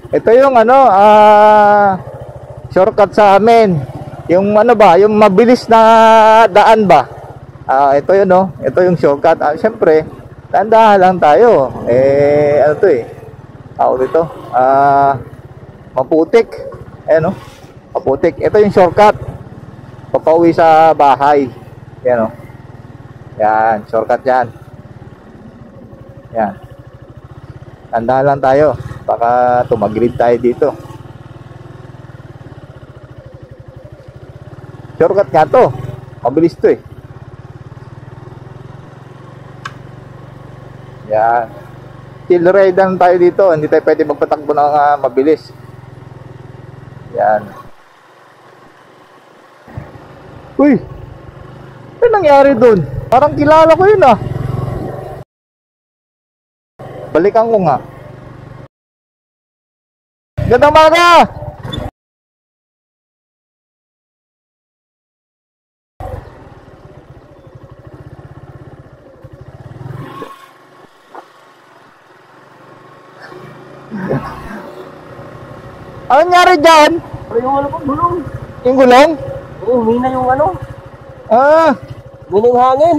Ito yung ano, shortcut sa amin. Yung ano ba, yung mabilis na daan ba? Ito yun, no? Ito yung shortcut. Siyempre, dahan-dahan lang tayo. Ano to eh? Tawag dito. Maputik. Ayan, no? Maputik. Ito yung shortcut. Papauwi sa bahay. Yan, no? Yan, shortcut yan. Yan. Dahan-dahan lang tayo. Baka tumagilid tayo dito. Shortcut nga to. Mabilis to eh. Yan. Chill ride lang tayo dito. Hindi tayo pwede magpatakbo ng mabilis. Yan. Uy! Ano nangyari dun? Parang kilala ko yun ah. Balikan ko nga. Gandang umaga! Ano nangyari dyan? Yung ano po, gulong. Yung gulong? Oo, mina yung ano. Mina yung hangin.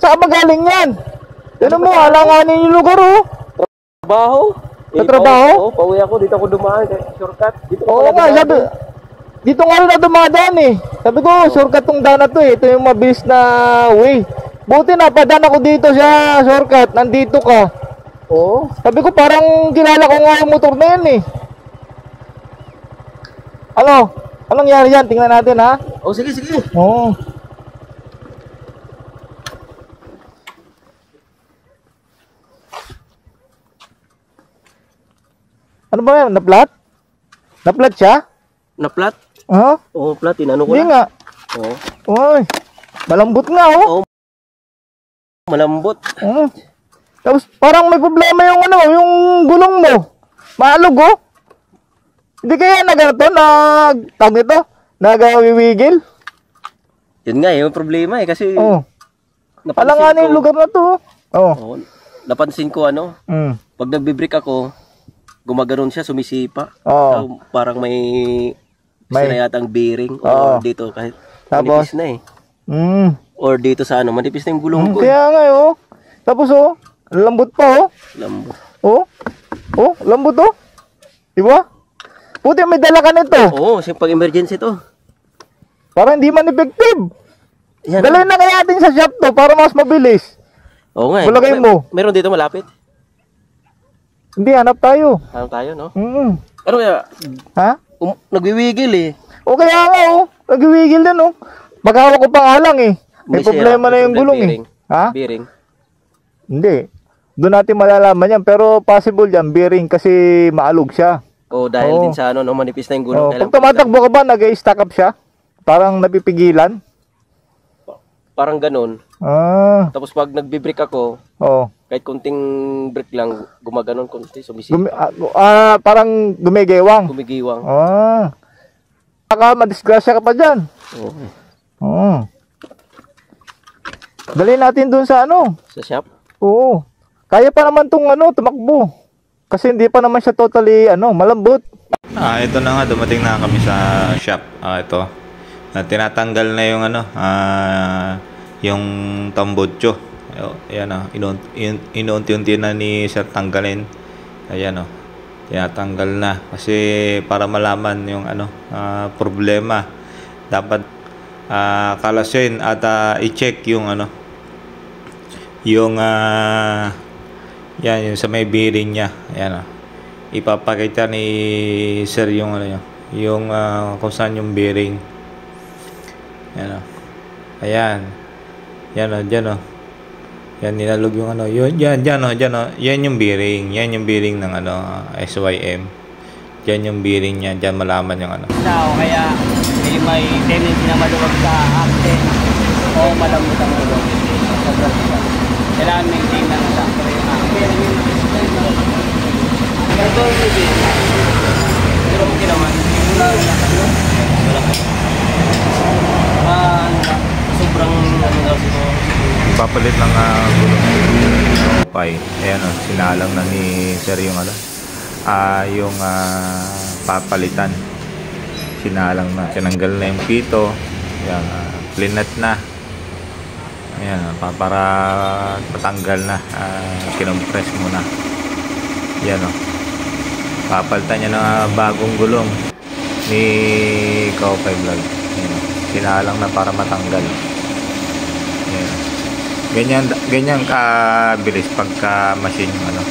Saan ba galing yan? Tignan mo, alanganin yung lugar oh. Trabaho. Sa trabaho? Oo, pauwi ako. Dito ako dumaan. Shortcut. Dito Oo nga, sabi. Dito nga rin na dumadaan eh. Sabi ko, shortcut tong daan na to eh. Ito yung mabilis na way. Buti na, padaan ako dito sa shortcut. Nandito ka. Oo. Sabi ko, parang kilala ko nga yung motor na yan eh. Ano? Anong nangyari yan? Tingnan natin ha. Oh, sige, sige. Oo. Ano ba yan? Na-flat? Na-flat siya? Na-flat? Oo, flat. Inano ko Hindi na. nga. Oo. Uy. Malambot nga oh. Oo. Malambot. Tapos parang may problema yung ano, yung gulong mo. Maalog oh. Hindi kaya tawag ito? Nagawiwigil? Yun nga yung problema eh. Kasi alanganin yung lugar na to. Oo. Napansin ko ano. Pag nagbibrake ako, gumaganon siya, sumisipa. Parang may sinayatang bearing or dito kahit manipis na eh. Or dito sa ano, manipis na yung gulong ko. Kaya nga oh. Tapos lambot pa oh. Lambot. Lambot oh. Diba? Puti may dala ka nito. Oo, pag emergency to. Para hindi man effective. Yan. Dalhin na kaya natin sa shop to para mas mabilis. Oo nga. Bulagay mo. Meron dito malapit. Hindi, hanap tayo. Hanap tayo, no? Ano kaya? Ha? Nagwiwigil eh. O kaya nga oh. Nagwiwigil din oh. Maghawak ko pang halang eh. May problema na yung gulong eh. Ha? Bearing. Hindi. Doon natin malalaman yan. Pero possible yan, bearing kasi maalog siya. Dahil din sa ano, manipis na yung gulong. Pag tumatakbo ka ba, nag-stack up siya? Parang napipigilan? Parang ganun. Tapos pag nagbibrake ako, kahit kunting brake lang, gumaganon kunti, sumisipa. Parang gumigewang? Gumigiwang. Baka madisgrasya ka pa dyan. Dali natin dun sa ano? Sa shop? Oo. Kaya pa naman tong tumakbo. Kasi hindi pa naman siya totally malambot. Ito na nga, dumating na kami sa shop. Ito. Tinatanggal na yung yung tambotso. Ayan inuunti-unti na ni Sir tanggalin. Ayan tinatanggal na kasi para malaman yung problema. Dapat kalasin at i-check yung yung yan yung sa may bearing niya. Ayan ipapakita ni Sir yung yung kung saan yung bearing. Ayan dyan yan nilalog yung yan yung bearing. Yan yung bearing ng SYM. Yan yung bearing niya. Dyan malaman yung Kaya may tendency na maluwag sa axle o malambot ang gulong. Kailangan maintain na sa ito hindi. Pero okay naman. Sobrang daw siguro. Ipapalit lang gulong. Kaupay. Ayan o, sinalang na ni sir yung ano, yung papalitan. Sinalang na, tinanggal na yung pito. Ayan, linat na. Ayan, para patanggal na, kinompress muna. Ayan o, papalitan niya ng bagong gulong ni Kaupay Vlog. Ayan, sinalang na para matanggal. Ayan. Ganyan kabilis pagka machine yung ano,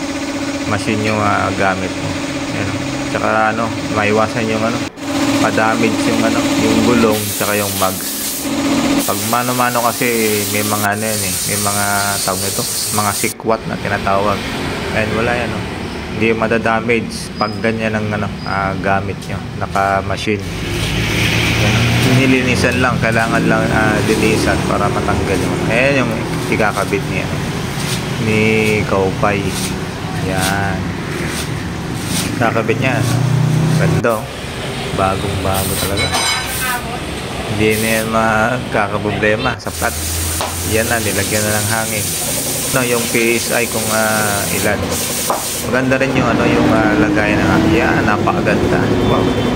machine yung gamit mo. Ayan. Tsaka ano, maiwasan yung ano, pa-damage yung ano, yung gulong tsaka yung mags. Pag mano-mano kasi may mga ano yan eh, may mga tawag nito, mga sikwat na tinatawag. Ayan, wala yan oh. Hindi madadamage pag ganyan ang ano, gamit nyo, naka-machine. Nilinisan lang, kailangan lang linisan para matanggal yung ayan yung ikakabit niya ni Kaupay. Yan, kakabit niya, ganda, bagong bago talaga, hindi na yan makakaproblema. Sapat yan na, nilagyan na ng hangin no, yung PSI kung ilan. Maganda rin yung ano, yung lagay na yan, napakaganda. Wow.